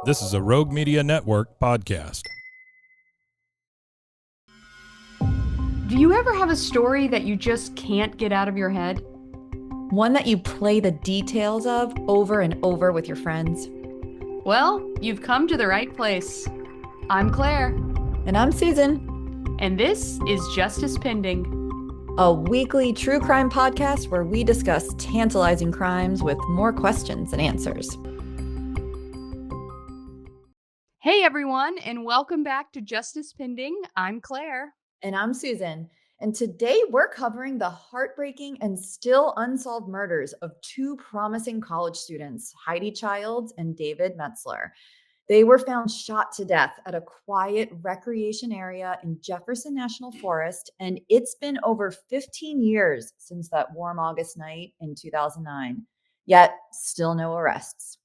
This is a Rogue Media Network podcast. Do you ever have a story that you just can't get out of your head? One that you play the details of over and over with your friends? Well, you've come to the right place. I'm Claire. And I'm Susan. And this is Justice Pending, a weekly true crime podcast where we discuss tantalizing crimes with more questions than answers. Hey everyone, and welcome back to Justice Pending. I'm Claire. And I'm Susan. And today we're covering the heartbreaking and still unsolved murders of two promising college students, Heidi Childs and David Metzler. They were found shot to death at a quiet recreation area in Jefferson National Forest, and it's been over 15 years since that warm August night in 2009. Yet, still no arrests.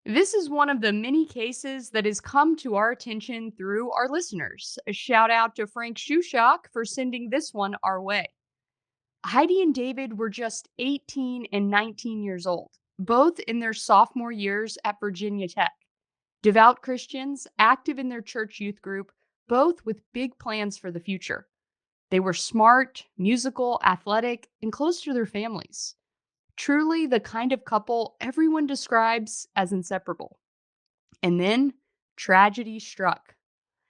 This is one of the many cases that has come to our attention through our listeners. A shout out to Frank Shushock for sending this one our way. Heidi and David were just 18 and 19 years old, both in their sophomore years at Virginia Tech. Devout Christians, active in their church youth group, both with big plans for the future. They were smart, musical, athletic, and close to their families. Truly the kind of couple everyone describes as inseparable. And then tragedy struck.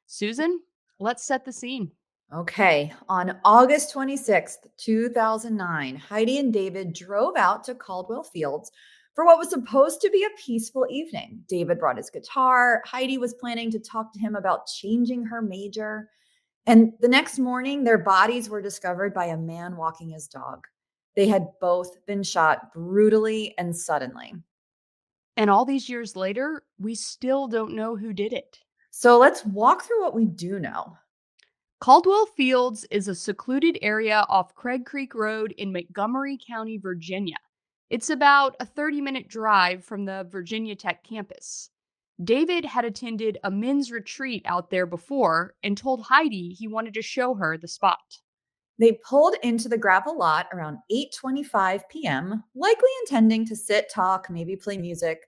Susan, let's set the scene. Okay, on August 26th, 2009, Heidi and David drove out to Caldwell Fields for what was supposed to be a peaceful evening. David brought his guitar. Heidi was planning to talk to him about changing her major. And the next morning, their bodies were discovered by a man walking his dog. They had both been shot brutally and suddenly. And all these years later, we still don't know who did it. So let's walk through what we do know. Caldwell Fields is a secluded area off Craig Creek Road in Montgomery County, Virginia. It's about a 30-minute drive from the Virginia Tech campus. David had attended a men's retreat out there before and told Heidi he wanted to show her the spot. They pulled into the gravel lot around 8:25 p.m., likely intending to sit, talk, maybe play music.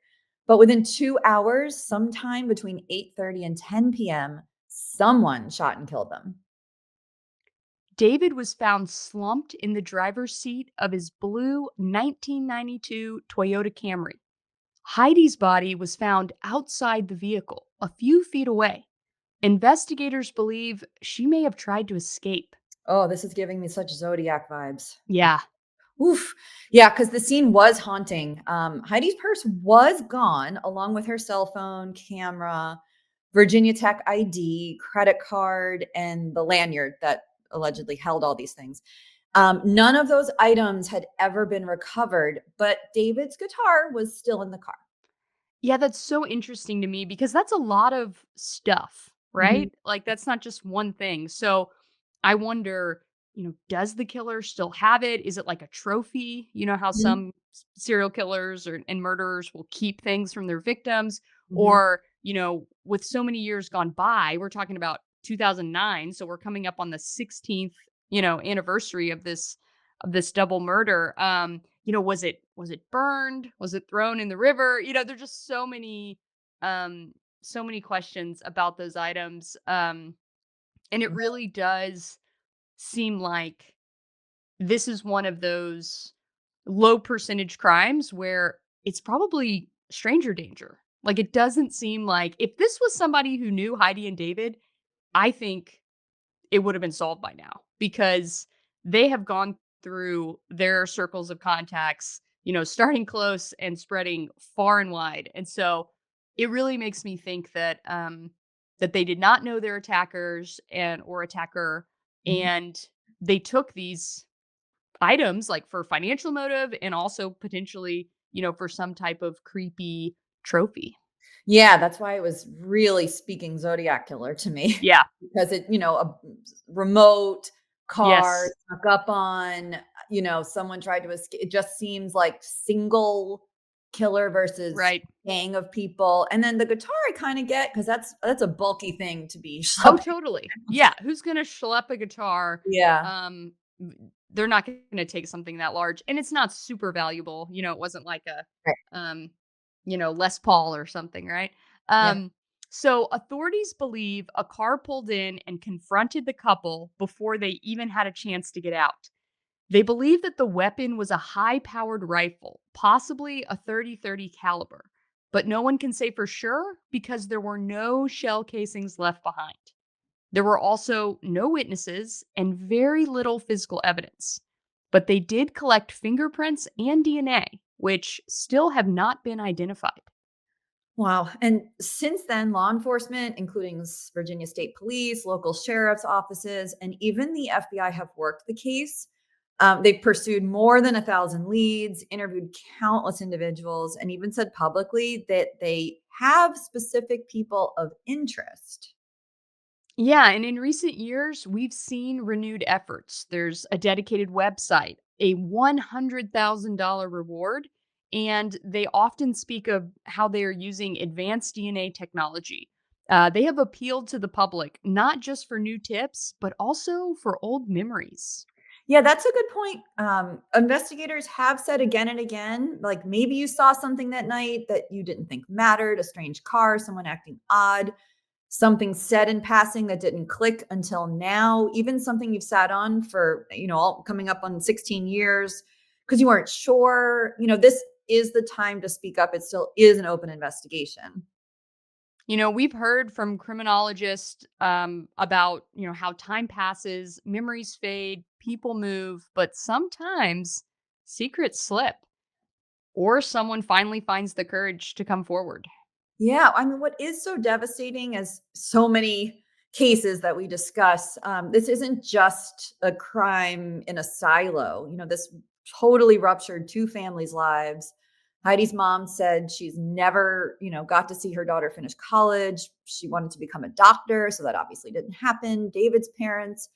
But within 2 hours, sometime between 8:30 and 10 p.m., someone shot and killed them. David was found slumped in the driver's seat of his blue 1992 Toyota Camry. Heidi's body was found outside the vehicle, a few feet away. Investigators believe she may have tried to escape. Oh, this is giving me such Zodiac vibes. Yeah. Oof. Yeah, because the scene was haunting. Heidi's purse was gone, along with her cell phone, camera, Virginia Tech ID, credit card, and the lanyard that allegedly held all these things. None of those items had ever been recovered, but David's guitar was still in the car. Yeah, that's so interesting to me because that's a lot of stuff, right? Like, that's not just one thing. So I wonder, does the killer still have it? Is it like a trophy? You know how Mhm. some serial killers and murderers will keep things from their victims? Mhm. Or, with so many years gone by, we're talking about 2009. So we're coming up on the 16th, anniversary of this double murder. Was it burned? Was it thrown in the river? There's just so many questions about those items. And it really does seem like this is one of those low percentage crimes where it's probably stranger danger. Like, it doesn't seem like if this was somebody who knew Heidi and David, I think it would have been solved by now because they have gone through their circles of contacts, starting close and spreading far and wide. And so it really makes me think that they did not know their attackers or attacker, Mhm. and they took these items like for financial motive and also potentially, for some type of creepy trophy. Yeah, that's why it was really speaking Zodiac killer to me Yeah. because a remote car Yes. snuck up on, someone tried to escape. It just seems like single killer versus Right. gang of people. And then the guitar I kind of get because that's a bulky thing to be Oh, schlepping. totally. Yeah, who's gonna schlep a guitar? Yeah. Um, they're not gonna take something that large, and it's not super valuable. It wasn't like a, Right. Les Paul or something, right? Yeah. Um, so authorities believe a car pulled in and confronted the couple before they even had a chance to get out. They believe that the weapon was a high-powered rifle, possibly a 30-30 caliber, but no one can say for sure because there were no shell casings left behind. There were also no witnesses and very little physical evidence, but they did collect fingerprints and DNA, which still have not been identified. Wow. And since then, law enforcement, including Virginia State Police, local sheriff's offices, and even the FBI have worked the case. They've pursued more than 1,000 leads, interviewed countless individuals, and even said publicly that they have specific people of interest. Yeah, and in recent years, we've seen renewed efforts. There's a dedicated website, a $100,000 reward, and they often speak of how they are using advanced DNA technology. They have appealed to the public, not just for new tips, but also for old memories. Yeah, that's a good point. Investigators have said again and again, like maybe you saw something that night that you didn't think mattered, a strange car, someone acting odd, something said in passing that didn't click until now, even something you've sat on for, all coming up on 16 years because you weren't sure. This is the time to speak up. It still is an open investigation. We've heard from criminologists about, how time passes, memories fade, people move, but sometimes secrets slip or someone finally finds the courage to come forward. Yeah, I mean, what is so devastating as so many cases that we discuss, this isn't just a crime in a silo. This totally ruptured two families' lives. Heidi's mom said she's never, got to see her daughter finish college. She wanted to become a doctor, so that obviously didn't happen. David's parents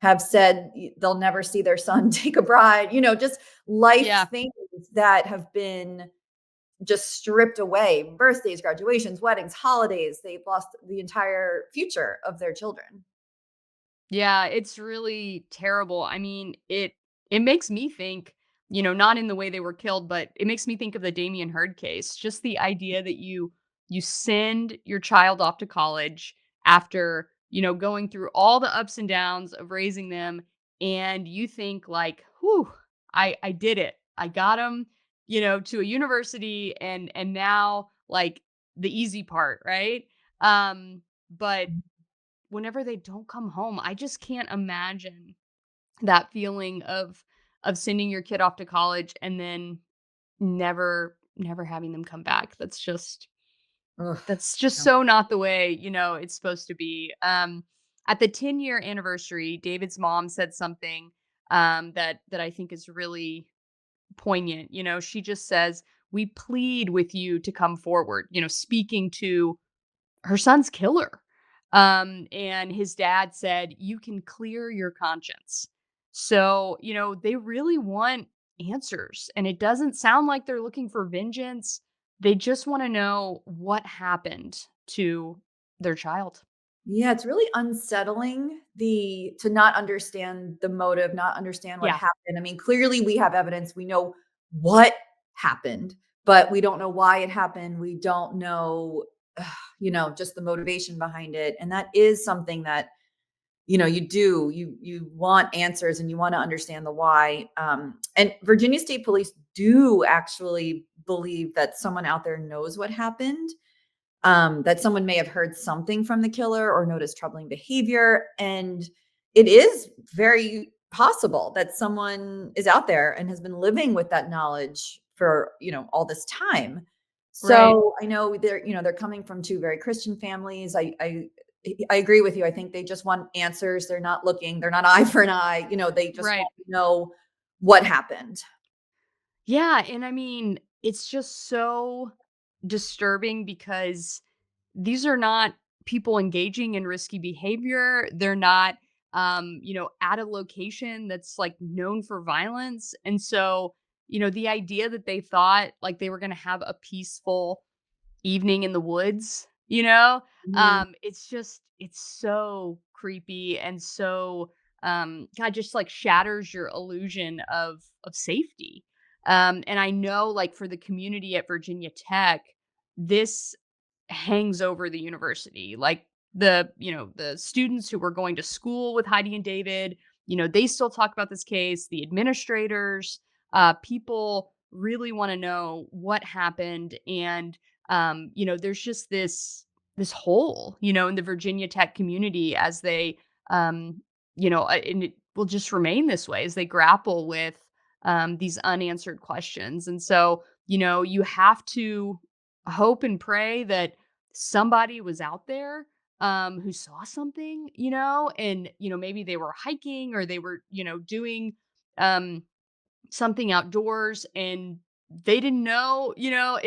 have said they'll never see their son take a bride, just life Yeah. things that have been just stripped away. Birthdays, graduations, weddings, holidays. They've lost the entire future of their children. Yeah, it's really terrible. I mean, it makes me think, not in the way they were killed, but it makes me think of the Damien Hurd case. Just the idea that you send your child off to college after, going through all the ups and downs of raising them and you think like, "Whew, I did it. I got them, to a university and now like the easy part, right?" But whenever they don't come home, I just can't imagine that feeling of sending your kid off to college and then never having them come back. Ugh, That's just no. so not the way, it's supposed to be. At the 10-year anniversary, David's mom said something that I think is really poignant. She just says, "We plead with you to come forward," speaking to her son's killer. And his dad said, "You can clear your conscience." So, they really want answers. And it doesn't sound like they're looking for vengeance. They just want to know what happened to their child. Yeah, it's really unsettling the to not understand the motive, not understand what Yeah, happened. I mean, clearly we have evidence. We know what happened, but we don't know why it happened. We don't know, just the motivation behind it. And that is something that you want answers and you want to understand the why. And Virginia State Police do actually believe that someone out there knows what happened, that someone may have heard something from the killer or noticed troubling behavior. And it is very possible that someone is out there and has been living with that knowledge for, all this time. right. So I know they're coming from two very Christian families. I agree with you. I think they just want answers. They're not looking, they're not eye for an eye. They just Right. want to know what happened. Yeah. And I mean, it's just so disturbing because these are not people engaging in risky behavior. They're not, at a location that's like known for violence. And so, the idea that they thought like they were going to have a peaceful evening in the woods, it's so creepy and so, God, just like shatters your illusion of safety. And I know like for the community at Virginia Tech, this hangs over the university. Like the students who were going to school with Heidi and David, they still talk about this case. The administrators, people really want to know what happened. And there's just this hole, in the Virginia Tech community as they and it will just remain this way as they grapple with these unanswered questions. And so, you have to hope and pray that somebody was out there who saw something, and maybe they were hiking or they were, doing um something outdoors and they didn't know,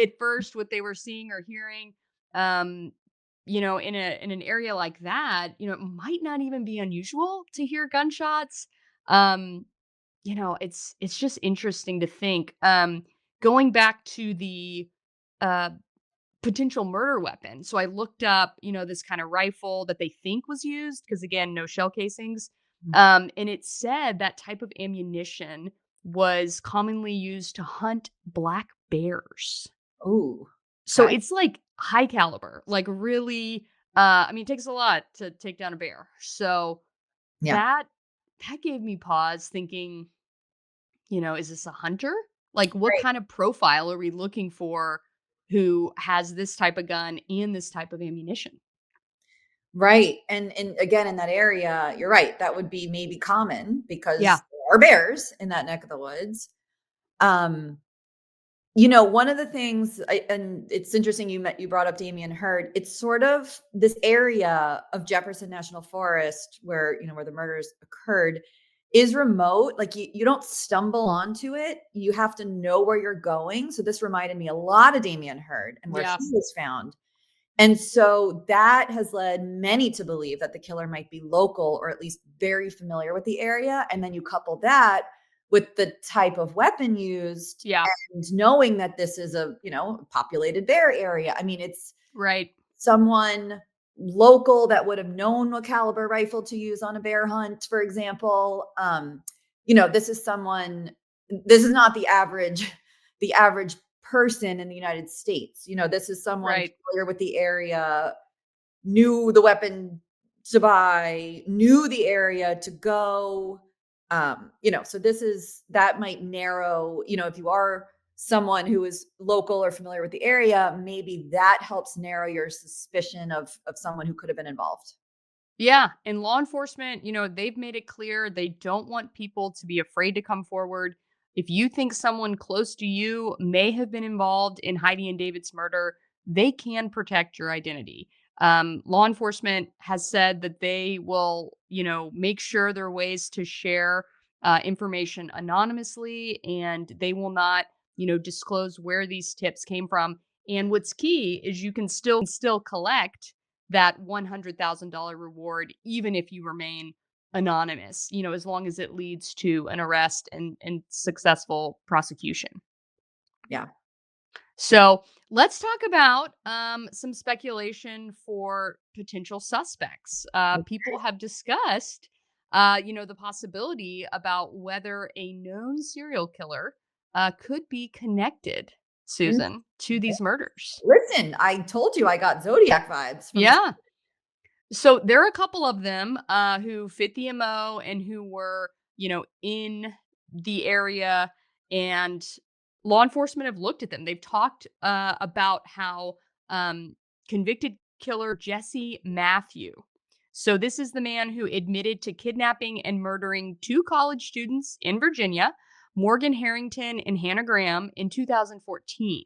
at first what they were seeing or hearing. Um, in an area like that, it might not even be unusual to hear gunshots. Um, it's just interesting to think. Going back to the uh potential murder weapon. So I looked up, this kind of rifle that they think was used because again, no shell casings. And it said that type of ammunition was commonly used to hunt black bears. Oh, So okay. it's like high caliber, like really I mean it takes a lot to take down a bear. So Yeah. that that gave me pause thinking, is this a hunter? Like, what Right. kind of profile are we looking for who has this type of gun and this type of ammunition? Right. And again, in that area, you're right. That would be maybe common Yeah. because there are bears in that neck of the woods. Um, one of the things, and it's interesting you brought up Damien Hurd. It's sort of this area of Jefferson National Forest where where the murders occurred is remote. Like you don't stumble onto it. You have to know where you're going. So this reminded me a lot of Damien Hurd and where Yeah. he was found. And so that has led many to believe that the killer might be local or at least very familiar with the area. And then you couple that with the type of weapon used Yeah. and knowing that this is a, populated bear area. I mean, it's Right. someone local that would have known what caliber rifle to use on a bear hunt, for example. This is someone, this is not the average person in the United States. This is someone Right. familiar with the area, knew the weapon to buy, knew the area to go. So that might narrow, if you are someone who is local or familiar with the area, maybe that helps narrow your suspicion of someone who could have been involved. Yeah, and law enforcement, they've made it clear they don't want people to be afraid to come forward. If you think someone close to you may have been involved in Heidi and David's murder, they can protect your identity. Law enforcement has said that they will, make sure there are ways to share information anonymously, and they will not, disclose where these tips came from. And what's key is you can still collect that $100,000 reward, even if you remain anonymous, as long as it leads to an arrest and successful prosecution. Yeah. So let's talk about some speculation for potential suspects. People have discussed, the possibility about whether a known serial killer could be connected, Mm, Susan, to these murders. Listen, I told you I got Zodiac vibes from this. Yeah. So there are a couple of them who fit the MO and who were, in the area, and law enforcement have looked at them. They've talked about how um, convicted killer Jesse Matthew. So this is the man who admitted to kidnapping and murdering two college students in Virginia, Morgan Harrington and Hannah Graham, in 2014.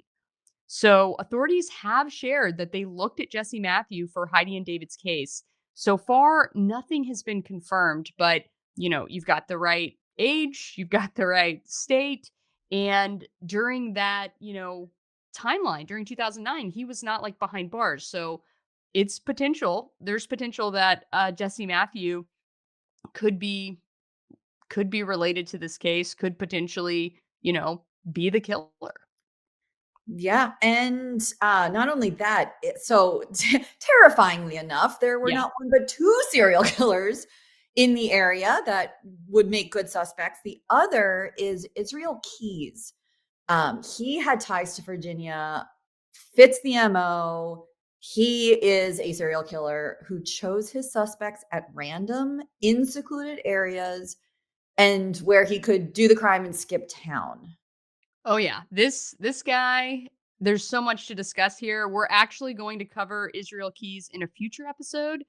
So authorities have shared that they looked at Jesse Matthew for Heidi and David's case. So far, nothing has been confirmed, but you've got the right age, you've got the right state. And during that, timeline, during 2009, he was not like behind bars. So there's potential that Jesse Matthew could be could be related to this case, could potentially, be the killer. Yeah, and not only that, so terrifyingly enough, there were Yeah. not one but two serial killers in the area that would make good suspects. The other is Israel Keys. He had ties to Virginia, fits the MO. He is a serial killer who chose his suspects at random in secluded areas and where he could do the crime and skip town. Oh yeah, this guy, there's so much to discuss here. We're actually going to cover Israel Keys in a future episode.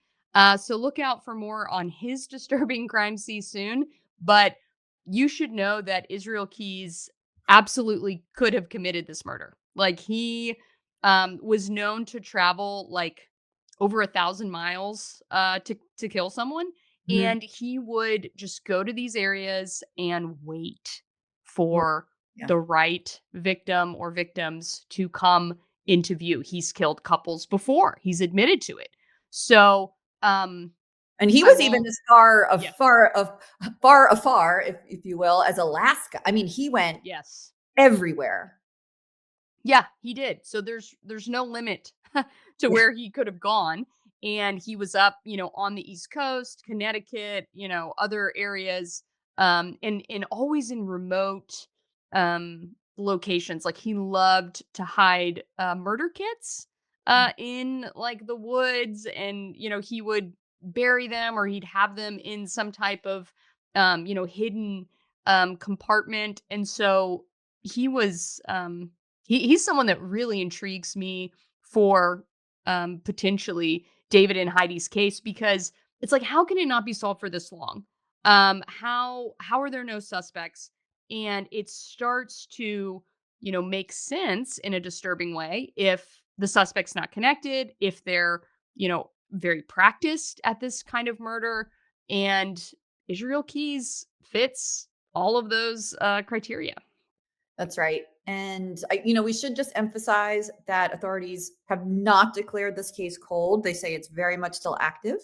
So look out for more on his disturbing crime scene soon. But you should know that Israel Keys absolutely could have committed this murder. Like he was known to travel like over 1,000 miles to kill someone, Mhm. and he would just go to these areas and wait Right. for Yeah. the right victim or victims to come into view. He's killed couples before. He's admitted to it. So, And he I was even won't. as far Yeah. far afar, if you will, as Alaska. I mean, he went Yes. everywhere. Yeah, he did. So there's no limit to Yeah, where he could have gone. And he was up, on the East Coast, Connecticut, other areas, and always in remote locations. Like he loved to hide murder kits in like the woods, and he would bury them, or he'd have them in some type of hidden compartment. And so he was he's someone that really intrigues me for potentially David and Heidi's case, because it's like, how can it not be solved for this long? How are there no suspects? And it starts to make sense in a disturbing way if the suspect's not connected, if they're very practiced at this kind of murder, and Israel Keys fits all of those criteria. that's right. And we should just emphasize that authorities have not declared this case cold. They say it's very much still active.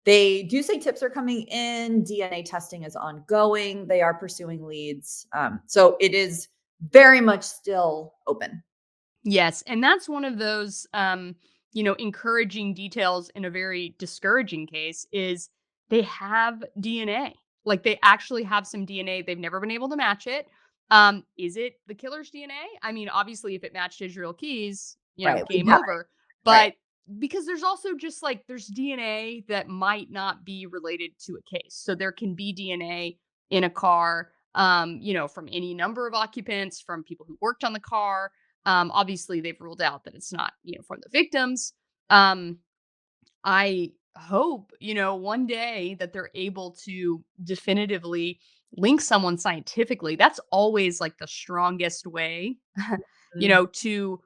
They do say tips are coming in, DNA testing is ongoing, they are pursuing leads. So it is very much still open. Yes, and that's one of those encouraging details in a very discouraging case is they have DNA. Like they actually have some DNA. They've never been able to match it. Is it the killer's DNA? I mean, obviously if it matched Israel Keys, Right. We game have over. it. Right. But because there's also just like there's DNA that might not be related to a case. So there can be DNA in a car from any number of occupants, from people who worked on the car. Obviously, they've ruled out that it's not, from the victims. Um, I hope, one day that they're able to definitively link someone scientifically. That's always like the strongest way, Mhm. to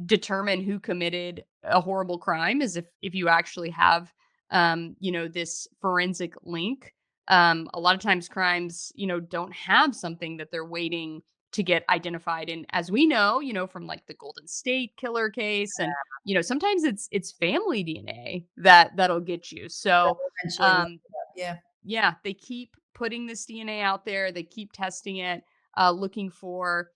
determine who committed a horrible crime, is if you actually have this forensic link. A lot of times crimes don't have something that they're waiting to get identified, and as we know from like the Golden State Killer case, and sometimes it's family DNA that'll get you. That So eventually will. um Yeah. yeah, they keep putting this DNA out there, they keep testing it, looking for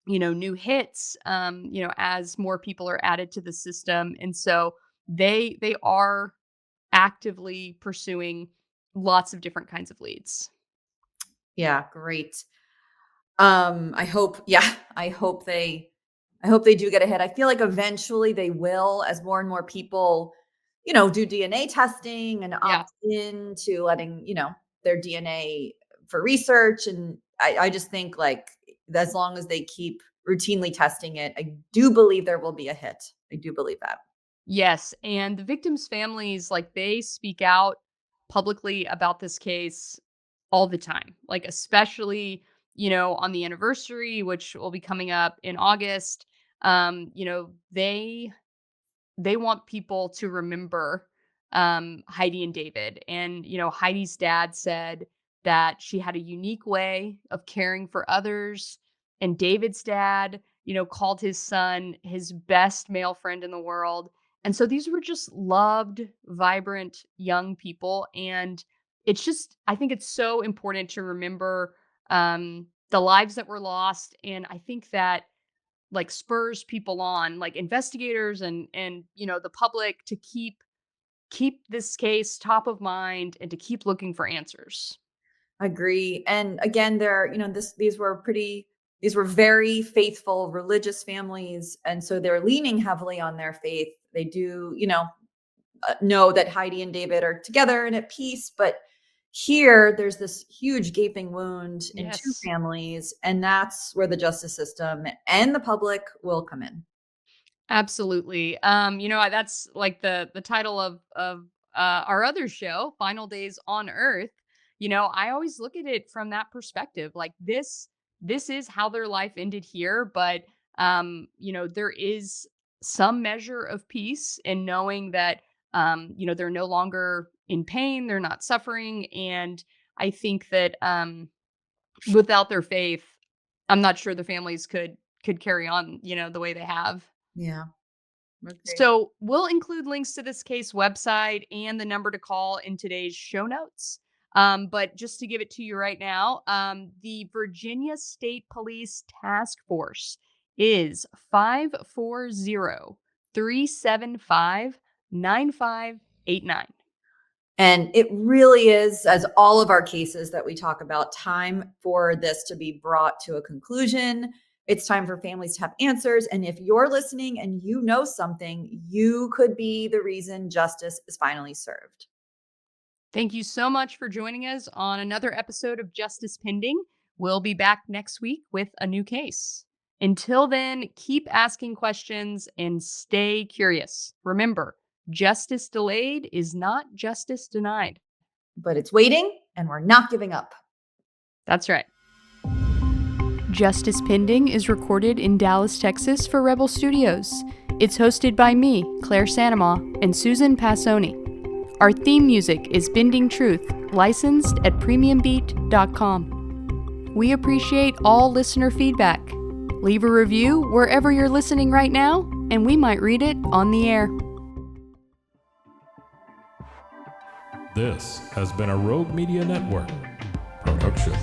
new hits, as more people are added to the system. And so they are actively pursuing lots of different kinds of leads. Yeah, great. I hope, yeah, I hope they do get ahead. I feel like eventually they will, as more and more people, do DNA testing and Yeah. opt in to letting, their DNA for research. And I just think like as long as they keep routinely testing it, I do believe there will be a hit. I do believe that. Yes, and the victims' families, like, they speak out publicly about this case all the time, like, especially, on the anniversary, which will be coming up in August. They want people to remember Heidi and David. And, Heidi's dad said that she had a unique way of caring for others. And David's dad, called his son his best male friend in the world. And so these were just loved, vibrant young people. And I think it's so important to remember the lives that were lost. And I think that like spurs people on, like investigators and the public, to keep this case top of mind and to keep looking for answers. Agree. And again, these were very faithful religious families. And so they're leaning heavily on their faith. They do, know that Heidi and David are together and at peace, but here there's this huge gaping wound in two Yes. families, and that's where the justice system and the public will come in. Absolutely. That's like the title of our other show, Final Days on Earth. I always look at it from that perspective. Like this is how their life ended here, but there is some measure of peace in knowing that they're no longer in pain, they're not suffering, and I think that without their faith, I'm not sure the families could carry on, the way they have. Yeah. Okay. So we'll include links to this case website and the number to call in today's show notes. But just to give it to you right now, the Virginia State Police Task Force is 540-375-9589. And it really is, as all of our cases that we talk about, time for this to be brought to a conclusion. It's time for families to have answers. And if you're listening and you know something, you could be the reason justice is finally served. Thank you so much for joining us on another episode of Justice Pending. We'll be back next week with a new case. Until then, keep asking questions and stay curious. Remember, justice delayed is not justice denied. But it's waiting, and we're not giving up. That's right. Justice Pending is recorded in Dallas, Texas for Rebel Studios. It's hosted by me, Claire Sanamaw, and Susan Passoni. Our theme music is Bending Truth, licensed at premiumbeat.com. We appreciate all listener feedback. Leave a review wherever you're listening right now, and we might read it on the air. This has been a Rogue Media Network production.